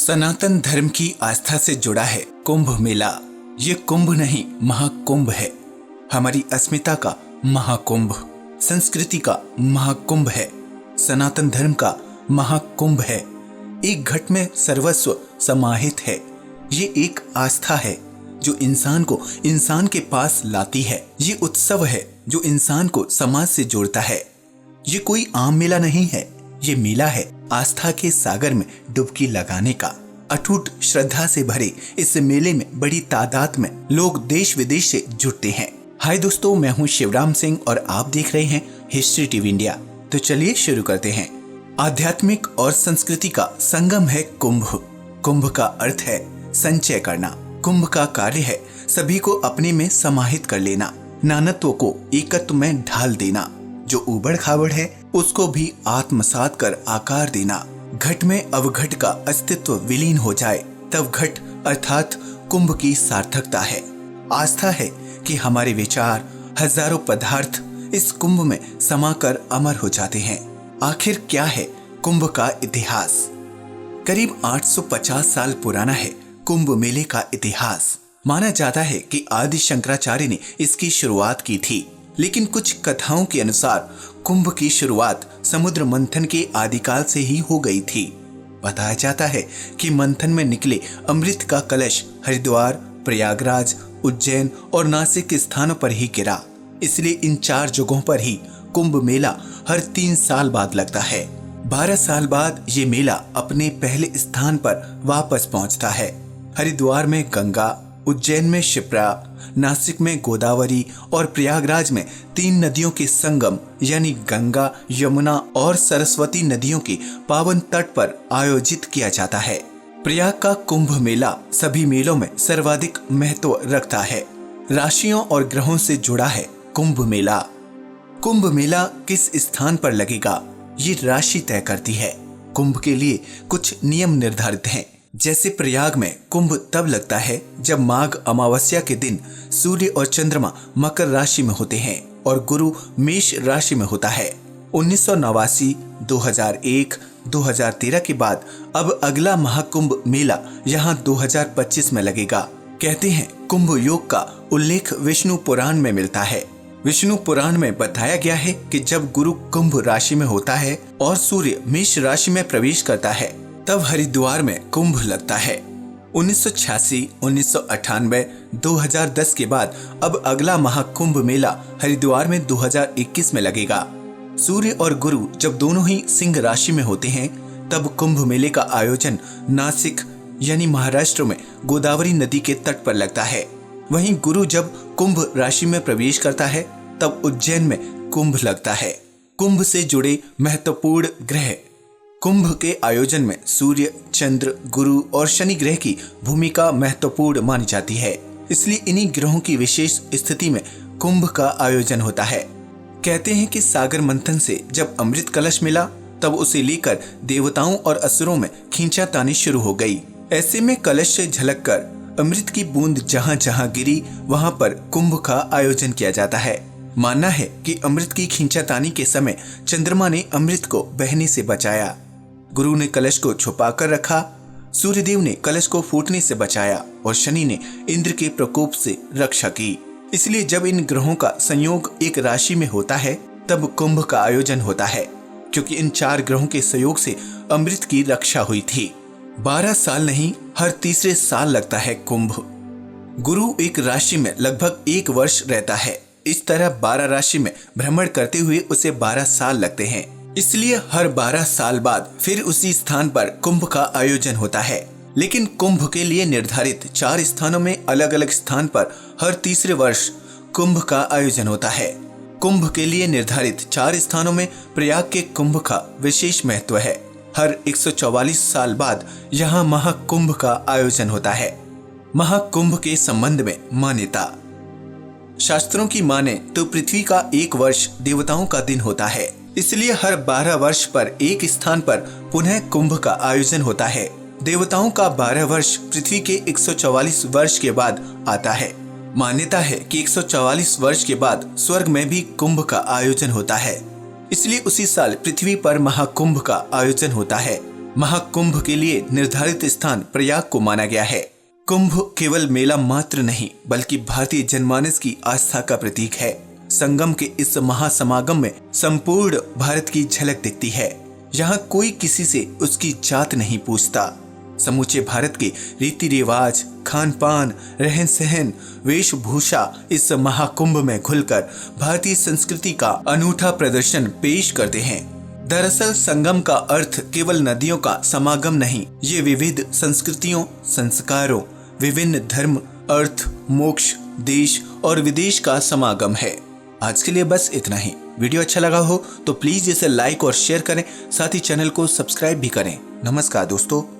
सनातन धर्म की आस्था से जुड़ा है कुंभ मेला। ये कुंभ नहीं, महाकुंभ है। हमारी अस्मिता का महाकुंभ, संस्कृति का महाकुंभ है, सनातन धर्म का महाकुंभ है। एक घट में सर्वस्व समाहित है। ये एक आस्था है जो इंसान को इंसान के पास लाती है। ये उत्सव है जो इंसान को समाज से जोड़ता है। ये कोई आम मेला नहीं है, ये मेला है आस्था के सागर में डुबकी लगाने का। अटूट श्रद्धा से भरे इस मेले में बड़ी तादाद में लोग देश विदेश से जुटते हैं। हाय दोस्तों, मैं हूं शिवराम सिंह और आप देख रहे हैं हिस्ट्री टीवी इंडिया। तो चलिए शुरू करते हैं। आध्यात्मिक और संस्कृति का संगम है कुंभ। कुंभ का अर्थ है संचय करना। कुंभ का कार्य है सभी को अपने में समाहित कर लेना, नानत्व को एकत्व में ढाल देना। जो उबड़ खाबड़ है उसको भी आत्मसात कर आकार देना। घट में अवघट का अस्तित्व विलीन हो जाए तब घट अर्थात कुंभ की सार्थकता है। आस्था है कि हमारे विचार, हजारों पदार्थ इस कुंभ में समाकर अमर हो जाते हैं। आखिर क्या है कुंभ का इतिहास? करीब 850 साल पुराना है कुंभ मेले का इतिहास। माना जाता है कि आदि शंकराचार्य ने इसकी शुरुआत की थी, लेकिन कुछ कथाओं के अनुसार कुंभ की शुरुआत समुद्र मंथन के आदिकाल से ही हो गई थी। बताया जाता है कि मंथन में निकले अमृत का कलश हरिद्वार, प्रयागराज, उज्जैन और नासिक के स्थानों पर ही गिरा। इसलिए इन 4 जगहों पर ही कुंभ मेला हर 3 साल बाद लगता है। 12 साल बाद ये मेला अपने पहले स्थान पर वापस पहुंचता है। हरिद्वार में गंगा, उज्जैन में शिप्रा, नासिक में गोदावरी और प्रयागराज में 3 नदियों के संगम यानी गंगा, यमुना और सरस्वती नदियों के पावन तट पर आयोजित किया जाता है। प्रयाग का कुंभ मेला सभी मेलों में सर्वाधिक महत्व रखता है। राशियों और ग्रहों से जुड़ा है कुंभ मेला। कुंभ मेला किस स्थान पर लगेगा ये राशि तय करती है। कुंभ के लिए कुछ नियम निर्धारित हैं। जैसे प्रयाग में कुंभ तब लगता है जब माघ अमावस्या के दिन सूर्य और चंद्रमा मकर राशि में होते हैं और गुरु मेष राशि में होता है। 1989, 2001, 2013 के बाद अब अगला महाकुंभ मेला यहाँ 2025 में लगेगा। कहते हैं कुंभ योग का उल्लेख विष्णु पुराण में मिलता है। विष्णु पुराण में बताया गया है कि जब गुरु कुंभ राशि में होता है और सूर्य मेष राशि में प्रवेश करता है तब हरिद्वार में कुंभ लगता है। 1986, 1998, 2010 के बाद अब अगला महाकुंभ मेला हरिद्वार में 2021 में लगेगा। सूर्य और गुरु जब दोनों ही सिंह राशि में होते हैं तब कुंभ मेले का आयोजन नासिक यानी महाराष्ट्र में गोदावरी नदी के तट पर लगता है। वहीं गुरु जब कुंभ राशि में प्रवेश करता है तब उज्जैन में कुंभ लगता है। कुंभ से जुड़े महत्वपूर्ण ग्रह। कुंभ के आयोजन में सूर्य, चंद्र, गुरु और शनि ग्रह की भूमिका महत्वपूर्ण मानी जाती है। इसलिए इन्हीं ग्रहों की विशेष स्थिति में कुंभ का आयोजन होता है। कहते हैं कि सागर मंथन से जब अमृत कलश मिला तब उसे लेकर देवताओं और असुरों में खींचातानी शुरू हो गई। ऐसे में कलश से झलककर अमृत की बूंद जहां जहां गिरी वहां पर कुंभ का आयोजन किया जाता है। मानना है कि अमृत की खींचातानी के समय चंद्रमा ने अमृत को बहने से बचाया, गुरु ने कलश को छुपा कर रखा, सूर्यदेव ने कलश को फूटने से बचाया और शनि ने इंद्र के प्रकोप से रक्षा की। इसलिए जब इन ग्रहों का संयोग एक राशि में होता है तब कुंभ का आयोजन होता है, क्योंकि इन 4 ग्रहों के सहयोग से अमृत की रक्षा हुई थी। 12 साल नहीं, हर तीसरे साल लगता है कुंभ। गुरु एक राशि में लगभग 1 वर्ष रहता है। इस तरह 12 राशि में भ्रमण करते हुए उसे 12 साल लगते हैं। इसलिए हर 12 साल बाद फिर उसी स्थान पर कुंभ का आयोजन होता है। लेकिन कुंभ के लिए निर्धारित 4 स्थानों में अलग अलग स्थान पर हर तीसरे वर्ष कुंभ का आयोजन होता है। कुंभ के लिए निर्धारित 4 स्थानों में प्रयाग के कुंभ का विशेष महत्व है। हर 144 साल बाद यहाँ महाकुंभ का आयोजन होता है। महाकुंभ के संबंध में मान्यता। शास्त्रों की माने तो पृथ्वी का 1 वर्ष देवताओं का दिन होता है। इसलिए हर 12 वर्ष पर एक स्थान पर पुनः कुंभ का आयोजन होता है। देवताओं का 12 वर्ष पृथ्वी के 144 वर्ष के बाद आता है। मान्यता है कि 144 वर्ष के बाद स्वर्ग में भी कुंभ का आयोजन होता है। इसलिए उसी साल पृथ्वी पर महाकुंभ का आयोजन होता है। महाकुंभ के लिए निर्धारित स्थान प्रयाग को माना गया है। कुंभ केवल मेला मात्र नहीं बल्कि भारतीय जनमानस की आस्था का प्रतीक है। संगम के इस महासमागम में संपूर्ण भारत की झलक दिखती है। यहाँ कोई किसी से उसकी जात नहीं पूछता। समूचे भारत के रीति रिवाज, खान पान, रहन सहन, वेशभूषा इस महाकुंभ में घुलकर भारतीय संस्कृति का अनूठा प्रदर्शन पेश करते हैं। दरअसल संगम का अर्थ केवल नदियों का समागम नहीं, ये विविध संस्कृतियों, संस्कारों, विभिन्न धर्म, अर्थ, मोक्ष, देश और विदेश का समागम है। आज के लिए बस इतना ही। वीडियो अच्छा लगा हो तो प्लीज इसे लाइक और शेयर करें, साथ ही चैनल को सब्सक्राइब भी करें। नमस्कार दोस्तों।